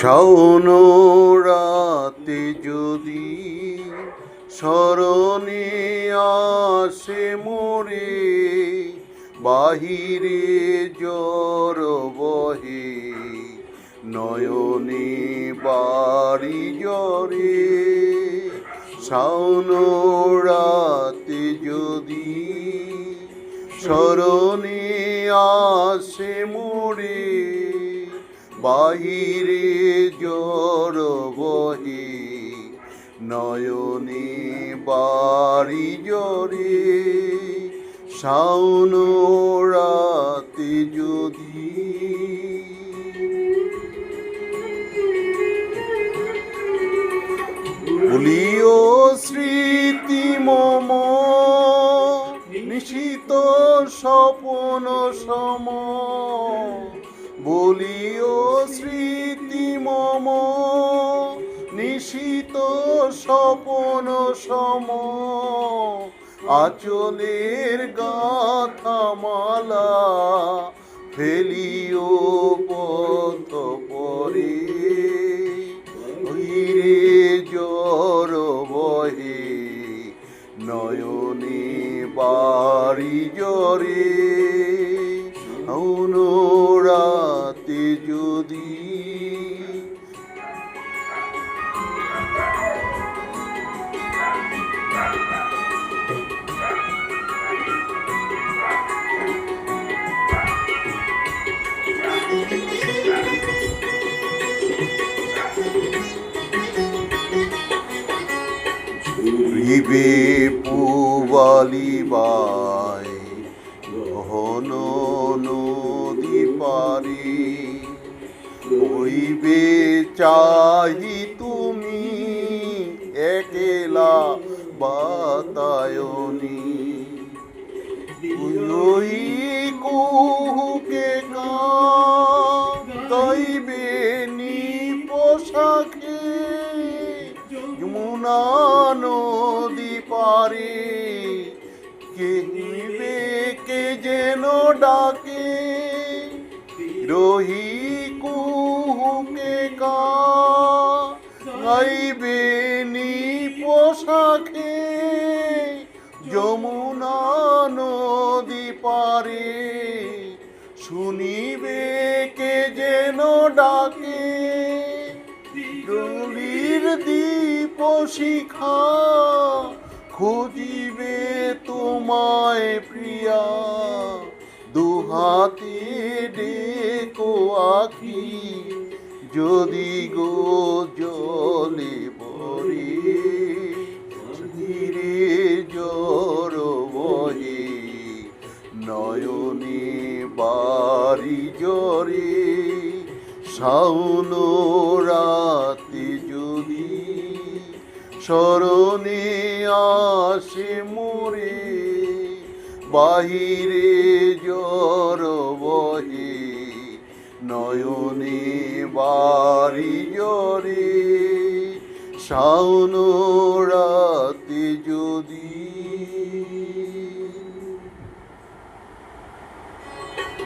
শাওন রাতে যদি স্মরণে আসে মোরে, বাহিরে জ্বর বহে নয়নে বাড়ি জ্বরে। শাওন রাতে যদি স্মরণে আসে মোরে, বাহিরে জ্বর বহে নয়নে বাড়ি জ্বরে। শাওন রাতে যদি ভুলিও স্মৃতি মম নিশিত স্বপন সম, বলিও স্মৃতি মম নিশিত স্বপন সম। আঁচলের গাথা মালা ফেলিও পথ পরে, ধীরে জ্বর বহে নয়নে বাড়ি জ্বরে। শাওন রাতে যদি ঝুরিবে পুবালি বাই ঘন নদী পারি, হইবে চাহি তুমি একলা বাতায়নি। ওই কুহুকে গাইবে নিপোশাখে যমুনা নদী পারে, কে নিবে কে যেন ডাকে রহি কুহুকে গাইবে নিপোশাখে যমুনা নদী পারে। শুনিবে কে যেন ডাকে রলির দীপ শিখা, খুঁজিবে তোমায় প্রিয়া দুহাতে ডেকো আখি যদি গো জলে পড়ে। ধীরে জ্বর বহে নয়নে বাড়ি জ্বরে। শাওন রাতে যদি স্মরণে আসে মোরে, বাহিরে জ্বর বহে নয়নে বাড়ি জ্বরে। শাওন রাতে যদি